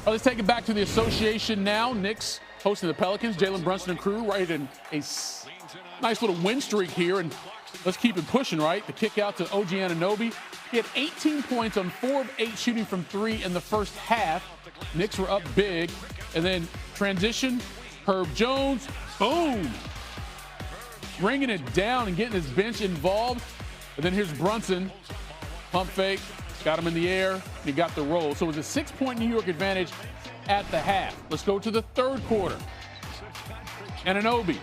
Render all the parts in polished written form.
Let's take it back to the association now. Knicks hosting the Pelicans. Jalen Brunson and crew riding a nice little win streak here. And let's keep it pushing, right? The kick out to OG Anunoby. He had 18 points on 4 of 8 shooting from 3 in the first half. Knicks were up big. And then transition, Herb Jones, boom. Bringing it down and getting his bench involved. And then here's Brunson, pump fake. Got him in the air, and he got the roll. So it was a 6-point New York advantage at the half. Let's go to the third quarter. Anunoby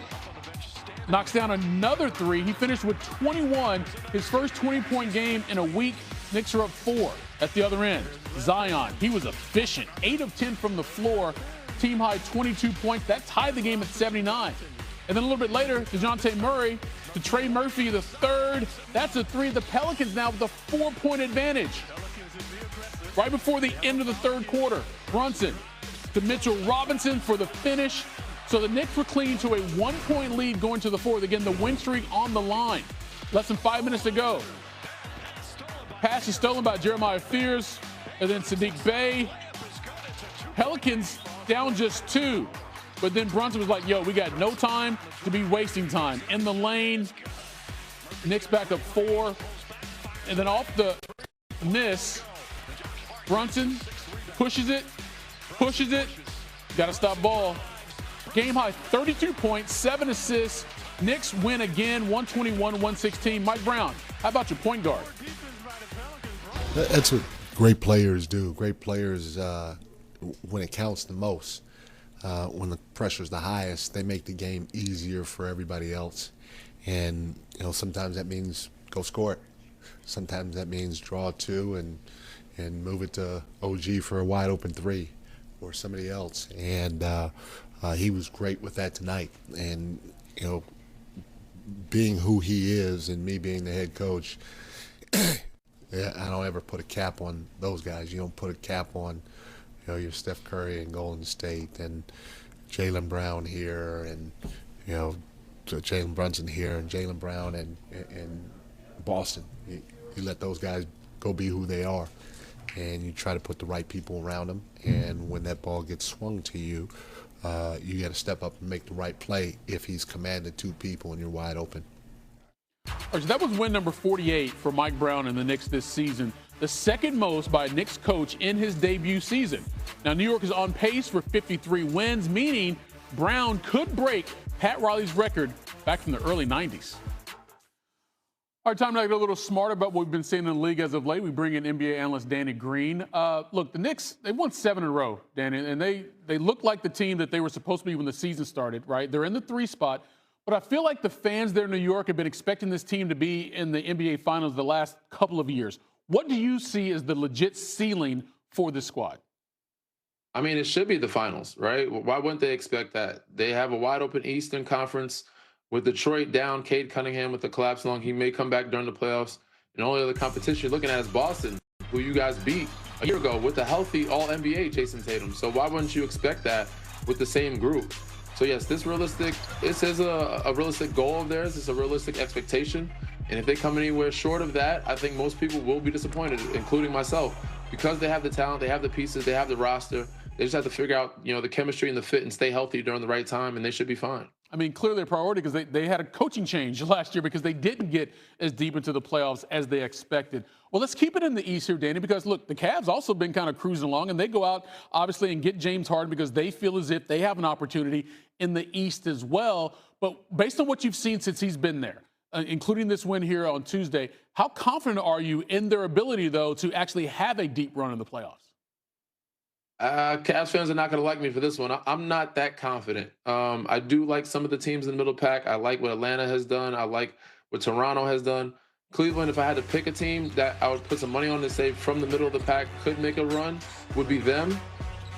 knocks down another 3. He finished with 21, his first 20-point game in a week. Knicks are up 4 at the other end. Zion, he was efficient. 8 of 10 from the floor. Team high 22 points. That tied the game at 79. And then a little bit later, DeJounte Murray to Trey Murphy, the third. That's a 3. The Pelicans now with a 4-point advantage. Right before the end of the third quarter, Brunson to Mitchell Robinson for the finish. So the Knicks were clean to a 1-point lead going to the fourth. Again, the win streak on the line. Less than 5 minutes to go. Pass is stolen by Jeremiah Fears. And then Sadiq Bey. Pelicans down just 2. But then Brunson was like, yo, we got no time to be wasting time. In the lane, Knicks back up 4. And then off the miss, Brunson pushes it, got to stop ball. Game high 32 points, 7 assists. Knicks win again, 121-116. Mike Brown, how about your point guard? That's what great players do. Great players, when it counts the most. When the pressure's the highest, they make the game easier for everybody else. And, sometimes that means go score it. Sometimes that means draw 2 and move it to OG for a wide open 3 or somebody else. And he was great with that tonight. And, being who he is and me being the head coach, yeah, I don't ever put a cap on those guys. You don't put a cap on your Steph Curry in Golden State and Jaylen Brown here and, Jalen Brunson here and Jaylen Brown and Boston. You let those guys go be who they are, and you try to put the right people around them. And when that ball gets swung to you, you got to step up and make the right play if he's commanded 2 people and you're wide open. All right, so that was win number 48 for Mike Brown and the Knicks this season. The second most by a Knicks coach in his debut season. Now, New York is on pace for 53 wins, meaning Brown could break Pat Riley's record back from the early 90s. All right, time to get a little smarter about what we've been seeing in the league as of late. We bring in NBA analyst Danny Green. Look, the Knicks, they won 7 in a row, Danny, and they look like the team that they were supposed to be when the season started, right? They're in the 3 spot. But I feel like the fans there in New York have been expecting this team to be in the NBA Finals the last couple of years. What do you see as the legit ceiling for this squad? I mean, it should be the finals, right? Why wouldn't they expect that? They have a wide open Eastern Conference with Detroit down, Cade Cunningham with the collapse lung. He may come back during the playoffs. And only other competition you're looking at is Boston, who you guys beat a year ago with a healthy All-NBA Jason Tatum. So why wouldn't you expect that with the same group? So yes, this is a realistic goal of theirs. It's a realistic expectation. And if they come anywhere short of that, I think most people will be disappointed, including myself, because they have the talent, they have the pieces, they have the roster. They just have to figure out, the chemistry and the fit and stay healthy during the right time, and they should be fine. I mean, clearly a priority because they had a coaching change last year because they didn't get as deep into the playoffs as they expected. Well, let's keep it in the East here, Danny, because, look, the Cavs also been kind of cruising along, and they go out, obviously, and get James Harden because they feel as if they have an opportunity in the East as well. But based on what you've seen since he's been there, including this win here on Tuesday, how confident are you in their ability, though, to actually have a deep run in the playoffs? Cavs fans are not going to like me for this one. I'm not that confident. I do like some of the teams in the middle pack. I like what Atlanta has done. I like what Toronto has done. Cleveland, if I had to pick a team that I would put some money on to say from the middle of the pack could make a run, would be them.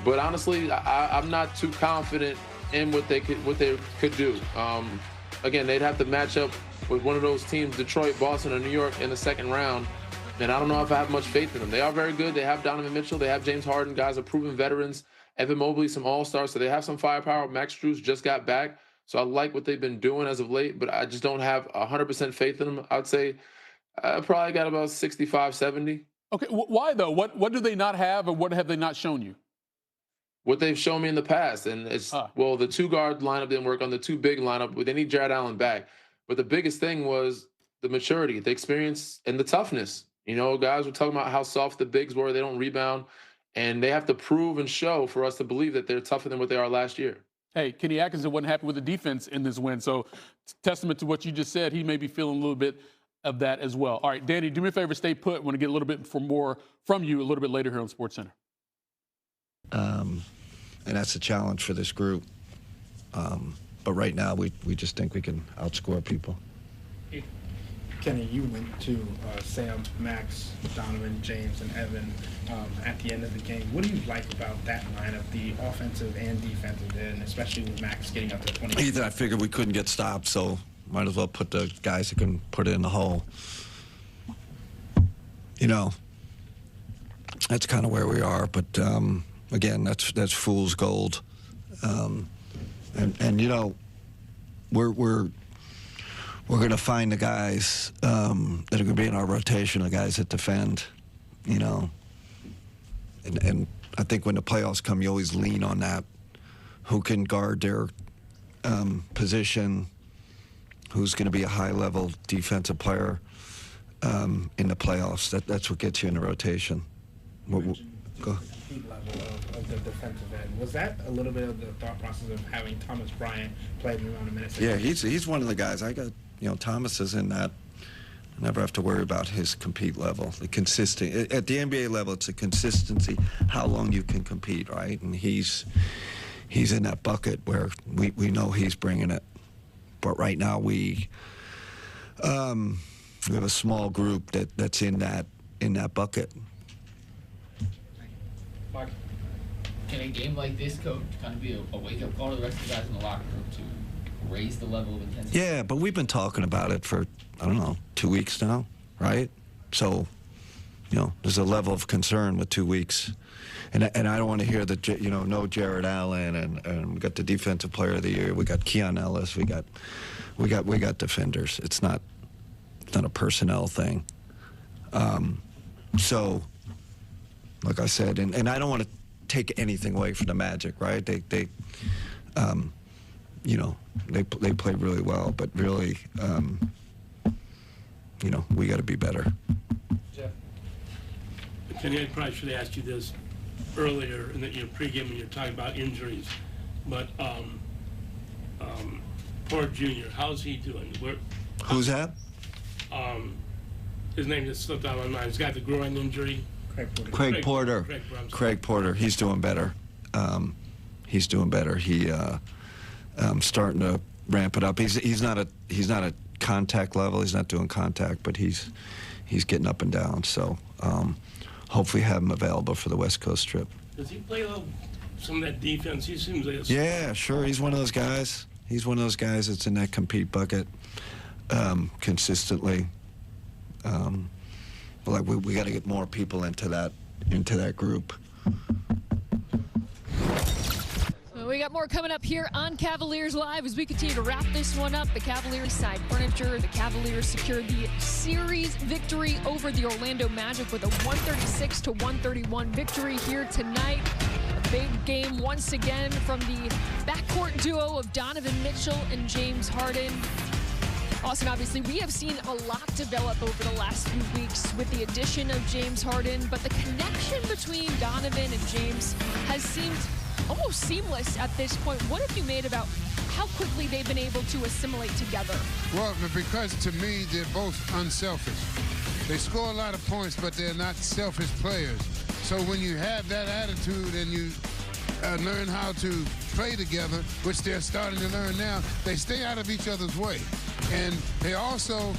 But honestly, I'm not too confident in what they could do. Again, they'd have to match up with one of those teams, Detroit, Boston, or New York, in the second round. And I don't know if I have much faith in them. They are very good. They have Donovan Mitchell. They have James Harden. Guys are proven veterans. Evan Mobley, some all-stars. So they have some firepower. Max Strus just got back. So I like what they've been doing as of late, but I just don't have 100% faith in them. I'd say I probably got about 65, 70. Okay, why though? What do they not have, or what have they not shown you? what they've shown me in the past. And it's, well, the 2-guard lineup didn't work on the 2 big lineup, but they need Jared Allen back. But the biggest thing was the maturity, the experience, and the toughness. You know, guys were talking about how soft the bigs were. They don't rebound. And they have to prove and show for us to believe that they're tougher than what they are last year. Hey, Kenny Atkinson wasn't happy with the defense in this win. So, testament to what you just said, he may be feeling a little bit of that as well. All right, Danny, do me a favor, stay put. I want to get a little bit more from you a little bit later here on SportsCenter. And that's a challenge for this group. But right now, we just think we can outscore people. Kenny, you went to Sam, Max, Donovan, James, and Evan at the end of the game. What do you like about that lineup, the offensive and defensive end, especially with Max getting up to 20? Either I figured we couldn't get stopped, so might as well put the guys that can put it in the hole. You know, that's kind of where we are. But again, that's fool's gold. And you know, we're going to find the guys that are going to be in our rotation, the guys that defend, you know. And I think when the playoffs come, you always lean on that. Who can guard their position, who's going to be a high-level defensive player in the playoffs. That's what gets you in the rotation. Go. Level of the defensive end. Was that a little bit of the thought process of having Thomas Bryant play the amount of minutes? Yeah, he's one of the guys. I got, you know, Thomas is in that. I never have to worry about his compete level. The consistent at the NBA level, it's a consistency, how long you can compete, right? And he's in that bucket where we know he's bringing it. But right now we have a small group that's in that bucket. Mark. Can a game like this, Coach, kind of be a wake-up call to the rest of the guys in the locker room to raise the level of intensity? Yeah, but we've been talking about it for, I don't know, 2 weeks now, right? So, you know, there's a level of concern with 2 weeks. And I don't want to hear that, you know, no Jared Allen, and we got the defensive player of the year, we got Keon Ellis, we got defenders. It's not a personnel thing. So, like I said, and I don't want to take anything away from the Magic, right? They you know, they played really well, but really, you know, we got to be better. Jeff. Kenny, I probably should have asked you this earlier in the pregame when you're talking about injuries, but Porter Jr., how's he doing? Who's that? His name just slipped out of my mind. He's got the groin injury. Craig Porter. Craig Porter. He's doing better. He's doing better. He starting to ramp it up. He's not at contact level. He's not doing contact, but he's getting up and down. So hopefully have him available for the West Coast trip. Does he play some of that defense? He seems like yeah, sure. He's one of those guys. He's one of those guys that's in that compete bucket consistently. But like we got to get more people into that group. Well, we got more coming up here on Cavaliers Live as we continue to wrap this one up. The Cavaliers side furniture. The Cavaliers secured the series victory over the Orlando Magic with a 136-131 victory here tonight. A big game once again from the backcourt duo of Donovan Mitchell and James Harden. Austin, obviously, we have seen a lot develop over the last few weeks with the addition of James Harden, but the connection between Donovan and James has seemed almost seamless at this point. What have you made about how quickly they've been able to assimilate together? Well, because to me, they're both unselfish. They score a lot of points, but they're not selfish players. So when you have that attitude and you learn how to play together, which they're starting to learn now, they stay out of each other's way. And they also,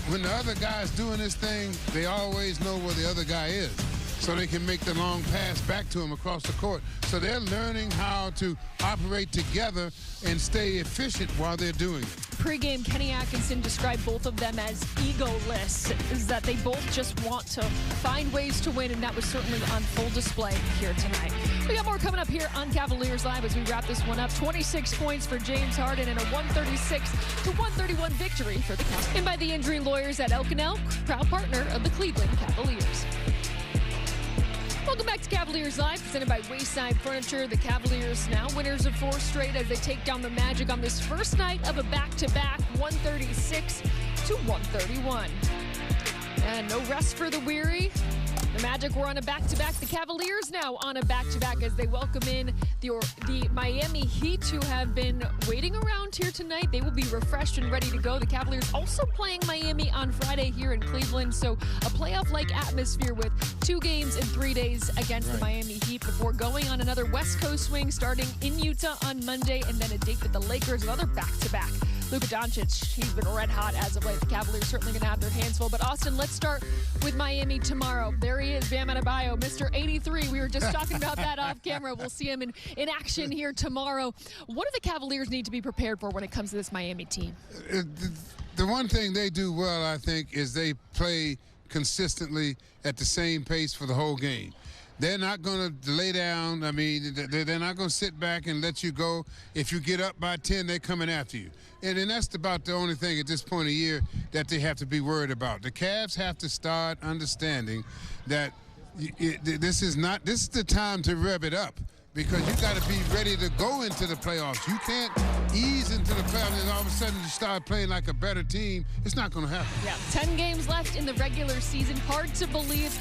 when the other guy's doing this thing, they always know where the other guy is, so they can make the long pass back to him across the court. So they're learning how to operate together and stay efficient while they're doing it. Pre-game, Kenny Atkinson described both of them as egoless, is that they both just want to find ways to win, and that was certainly on full display here tonight. We got more coming up here on Cavaliers Live as we wrap this one up. 26 points for James Harden and a 136-131 victory for the Cavs. And by the injury lawyers at Elk & Elk, proud partner of the Cleveland Cavaliers. Welcome back to Cavaliers Live, presented by Wayside Furniture. The Cavaliers now winners of 4 straight as they take down the Magic on this first night of a back-to-back, 136-131. And no rest for the weary. The Magic were on a back-to-back. The Cavaliers now on a back-to-back as they welcome in the Miami Heat, who have been waiting around here tonight. They will be refreshed and ready to go. The Cavaliers also playing Miami on Friday here in Cleveland. So a playoff-like atmosphere with 2 games in 3 days against the Miami Heat before going on another West Coast swing starting in Utah on Monday, and then a date with the Lakers, another back-to-back. Luka Doncic, he's been red hot as of late. The Cavaliers certainly going to have their hands full. But Austin, let's start with Miami tomorrow. There he is, Bam Adebayo, Mr. 83. We were just talking about that off camera. We'll see him in action here tomorrow. What do the Cavaliers need to be prepared for when it comes to this Miami team? The one thing they do well, I think, is they play consistently at the same pace for the whole game. They're not going to lay down. I mean, they're not going to sit back and let you go. If you get up by 10, they're coming after you. And that's about the only thing at this point of the year that they have to be worried about. The Cavs have to start understanding that this is the time to rev it up, because you got to be ready to go into the playoffs. You can't ease into the playoffs and all of a sudden you start playing like a better team. It's not going to happen. Yeah, 10 games left in the regular season. Hard to believe